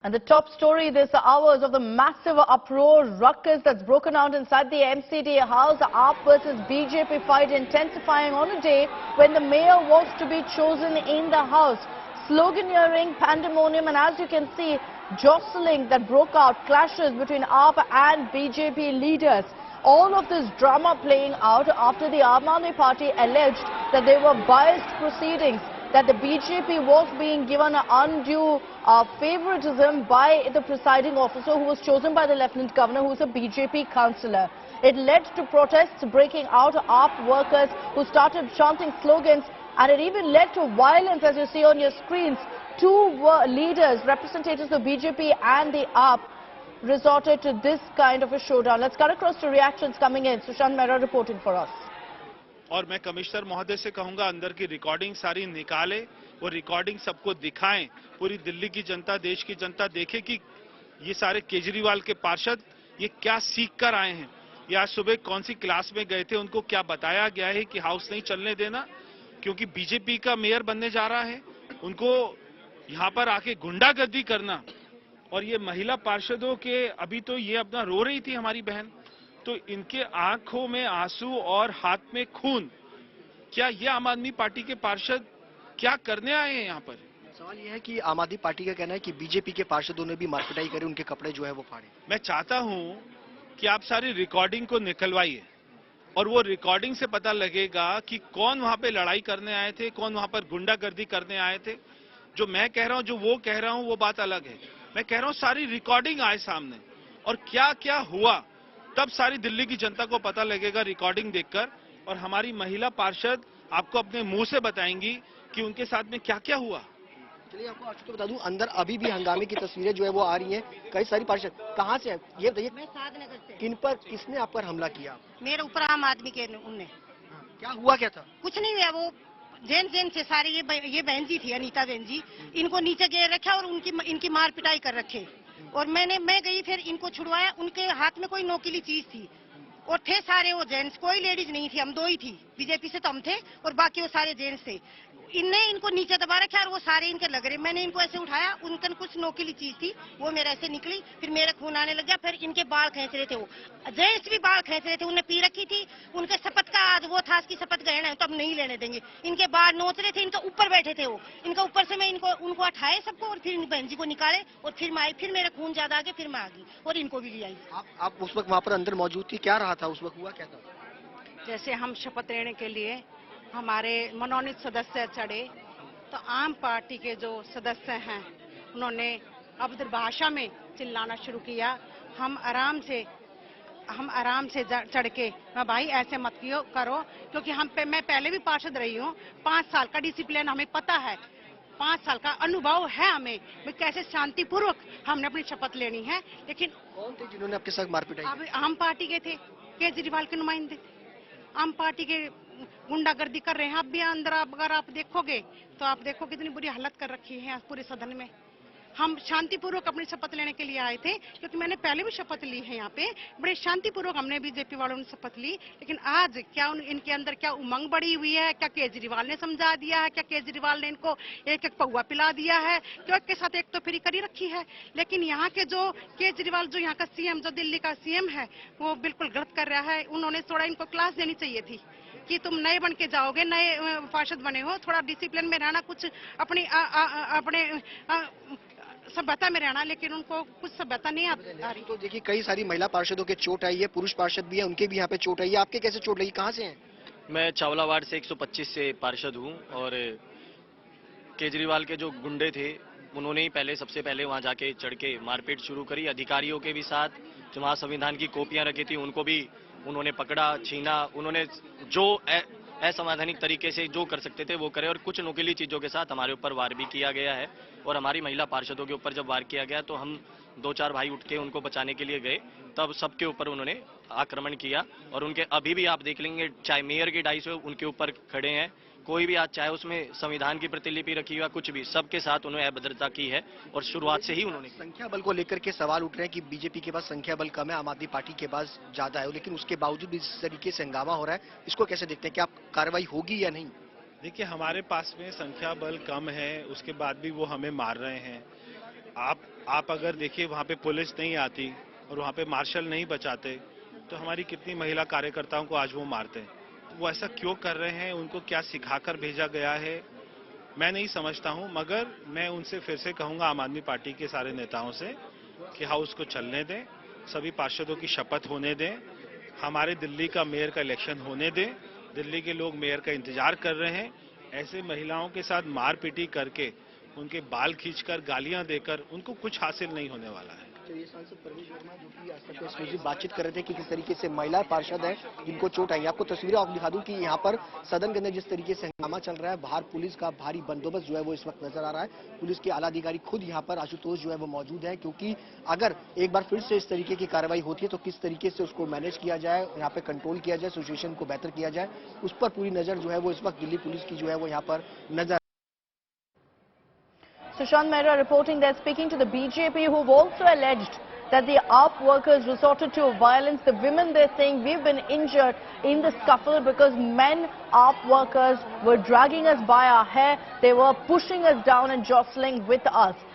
And the top story this hour is of the massive uproar, ruckus that's broken out inside the MCD House. AAP versus BJP fight intensifying on a day when the mayor was to be chosen in the House. Sloganeering, pandemonium, and as you can see, jostling that broke out, clashes between AAP and BJP leaders. All of this drama playing out after the Aam Aadmi Party alleged that they were biased proceedings, that the BJP was being given an undue favoritism by the presiding officer who was chosen by the Lieutenant Governor, who is a BJP councillor. It led to protests breaking out, AAP workers who started chanting slogans, and it even led to violence, as you see on your screens. Two leaders, representatives of BJP and the AAP, resorted to this kind of a showdown. Let's cut across to reactions coming in. Sushant Mehra reporting for us. और मैं commissioner महोदय से कहूंगा अंदर की recording सारी निकाले, वो रिकॉर्डिंग सबको दिखाएं, पूरी दिल्ली की जनता, देश की जनता देखे कि ये सारे केजरीवाल के पार्षद ये क्या सीख कर आए हैं, ये आज सुबह कौन सी क्लास में गए थे, उनको क्या बताया गया है कि हाउस नहीं चलने देना क्योंकि बीजेपी का मेयर बनने जा रहा है, उनको यहाँ पर आके गुंडागर्दी करना। और ये महिला पार्षदों के, अभी तो ये अपना रो रही थी हमारी बहन, तो इनके आंखों में आंसू और हाथ में खून। क्या ये आम आदमी पार्टी के पार्षद क्या करने आए हैं यहाँ पर? सवाल यह है कि आम आदमी पार्टी का कहना है कि बीजेपी के पार्षदों ने भी मारपिटाई करी, उनके कपड़े जो है वो फाड़े। मैं चाहता हूं कि आप सारी रिकॉर्डिंग को निकलवाइए और वो रिकॉर्डिंग से पता लगेगा कि कौन वहां पे लड़ाई करने आए थे, कौन वहां पर गुंडागर्दी करने आए थे। जो मैं कह रहा हूं, जो वो कह रहा हूं, वो बात अलग है। मैं कह रहा हूं सारी रिकॉर्डिंग आए सामने और क्या क्या हुआ, तब सारी दिल्ली की जनता को पता लगेगा रिकॉर्डिंग देखकर। और हमारी महिला पार्षद आपको अपने मुंह से बताएंगी कि उनके साथ में क्या क्या हुआ। चलिए आपको आज तो बता दूं, अंदर अभी भी हंगामे की तस्वीरें जो है वो आ रही हैं। कई सारी पार्षद कहां से है ये बताइए? मैं साधनगर से। किन पर, किसने आप पर हमला किया? मेरे ऊपर आम आदमी के उनने। क्या हुआ, क्या था? कुछ नहीं हुआ, वो जेन से सारे ये बहन जी थी, अनीता बहन जी, इनको नीचे गिर रखा और इनकी मार पिटाई कर रखे। और मैं गई, फिर इनको छुड़वाया। उनके हाथ में कोई नोकीली चीज थी और थे सारे वो जेंट्स, कोई लेडीज नहीं थी, हम दो ही थी। बीजेपी से तो हम थे और बाकी वो सारे जेंट्स थे। इनने इनको नीचे दबा रखा और वो सारे इनके लग रहे। मैंने इनको ऐसे उठाया, उनके कुछ नोकीली चीज थी, वो मेरे ऐसे निकली, फिर मेरे खून आने लग गया। फिर इनके बाल खींच रहे थे, वो जेंट्स भी बाल खींच रहे थे, उन्हें पी रखी थी। उनके शपथ का आज वो था कि शपथ गहना है तो अब नहीं लेने देंगे। इनके बाल नोच रहे थे, इनके ऊपर बैठे थे वो, इनके ऊपर से मैं उनको उठाए सबको और फिर बहन जी को निकाले और फिर मैं आई। फिर मेरे खून ज्यादा आ गए, फिर मैं आ गई और इनको भी ले आई। आप उस वक्त वहाँ पर अंदर मौजूद थी, क्या रहा था उस वक्त, हुआ क्या था? जैसे हम शपथ लेने के लिए हमारे मनोनीत सदस्य चढ़े तो आम पार्टी के जो सदस्य हैं उन्होंने अभद्र भाषा में चिल्लाना शुरू किया। हम आराम से चढ़ के, भाई ऐसे मत करो, क्योंकि मैं पहले भी पार्षद रही हूँ। 5 साल का डिसिप्लिन हमें पता है, 5 साल का अनुभव है हमें कैसे शांतिपूर्वक हमने अपनी शपथ लेनी है। लेकिन कौन थे जिन्होंने आपके साथ मारपीट की? आम पार्टी के थे, केजरीवाल के नुमाइंदे आम पार्टी के गुंडागर्दी कर रहे हैं। अब भी अंदर अगर आप देखोगे तो आप देखो कितनी बुरी हालत कर रखी है पूरे सदन में। हम शांतिपूर्वक अपनी शपथ लेने के लिए आए थे, क्योंकि मैंने पहले भी शपथ ली है यहाँ पे, बड़े शांतिपूर्वक हमने बीजेपी वालों ने शपथ ली। लेकिन आज क्या इनके अंदर क्या उमंग बढ़ी हुई है? क्या केजरीवाल ने समझा दिया है? क्या केजरीवाल ने इनको एक एक पौवा पिला दिया है? क्यों एक के साथ एक तो फ्री करी रखी है। लेकिन यहाँ के जो केजरीवाल, जो यहाँ का सीएम, जो दिल्ली का सीएम है, वो बिल्कुल गलत कर रहा है। उन्होंने थोड़ा इनको क्लास देनी चाहिए थी कि तुम नए बन के जाओगे, नए पार्षद बने हो, थोड़ा डिसिप्लिन में रहना, कुछ अपने सभ्यता में रहना। लेकिन उनको कुछ सभ्यता नहीं आ रही। तो देखिए कई सारी महिला पार्षदों के चोट आई है, पुरुष पार्षद भी है, उनके भी यहाँ पे चोट आई है। आपके कैसे चोट लगी, कहाँ से हैं? मैं चावला वार्ड से 125 से पार्षद हूँ और केजरीवाल के जो गुंडे थे उन्होंने ही सबसे पहले वहाँ जाके चढ़ के मारपीट शुरू करी। अधिकारियों के भी साथ जो वहाँ संविधान की कॉपियां रखी थी उनको भी उन्होंने पकड़ा, छीना। उन्होंने जो असंवैधानिक तरीके से जो कर सकते थे वो करे और कुछ नुकीली चीजों के साथ हमारे ऊपर वार भी किया गया है। और हमारी महिला पार्षदों के ऊपर जब वार किया गया तो हम 2-4 भाई उठ के उनको बचाने के लिए गए, तब सबके ऊपर उन्होंने आक्रमण किया। और उनके अभी भी आप देख लेंगे, चाहे मेयर की 250 उनके ऊपर खड़े हैं, कोई भी आज चाहे उसमें संविधान की प्रतिलिपि रखी हुई, कुछ भी, सबके साथ उन्होंने अभद्रता की है। और शुरुआत से ही उन्होंने संख्या बल को लेकर के सवाल उठ रहे हैं कि बीजेपी के पास संख्या बल कम है, आम आदमी पार्टी के पास ज्यादा है, लेकिन उसके बावजूद भी इस तरीके से हंगामा हो रहा है। इसको कैसे देखते हैं, क्या कार्रवाई होगी या नहीं? देखिए, हमारे पास में संख्या बल कम है, उसके बाद भी वो हमें मार रहे हैं। आप अगर देखिए वहां पे पुलिस नहीं आती और वहां पे मार्शल नहीं बचाते तो हमारी कितनी महिला कार्यकर्ताओं को आज वो मारते। वो ऐसा क्यों कर रहे हैं, उनको क्या सिखाकर भेजा गया है, मैं नहीं समझता हूं। मगर मैं उनसे फिर से कहूंगा, आम आदमी पार्टी के सारे नेताओं से, कि हाउस को चलने दें, सभी पार्षदों की शपथ होने दें, हमारे दिल्ली का मेयर का इलेक्शन होने दें। दिल्ली के लोग मेयर का इंतजार कर रहे हैं। ऐसे महिलाओं के साथ मारपीटी करके, उनके बाल खींचकर, गालियां देकर उनको कुछ हासिल नहीं होने वाला है। तो ये सांसद परवेश वर्मा जो कि आज तक एक्सक्लूसिव बातचीत कर रहे थे कि किस तरीके से महिला पार्षद है जिनको चोट आई। आपको तस्वीरें आप दिखा दूं कि यहाँ पर सदन के अंदर जिस तरीके से हंगामा चल रहा है, बाहर पुलिस का भारी बंदोबस्त जो है वो इस वक्त नजर आ रहा है। पुलिस के आला अधिकारी खुद यहाँ पर आशुतोष जो है वो मौजूद है, क्योंकि अगर एक बार फिर से इस तरीके की कार्रवाई होती है तो किस तरीके से उसको मैनेज किया जाए, यहाँ पे कंट्रोल किया जाए, सिचुएशन को बेहतर किया जाए, उस पर पूरी नजर जो है वो इस वक्त दिल्ली पुलिस की जो है वो यहाँ पर नजर। Sushant Mehra reporting they're speaking to the BJP, who've also alleged that the AAP workers resorted to violence. The women, they're saying we've been injured in the scuffle because men AAP workers were dragging us by our hair. They were pushing us down and jostling with us.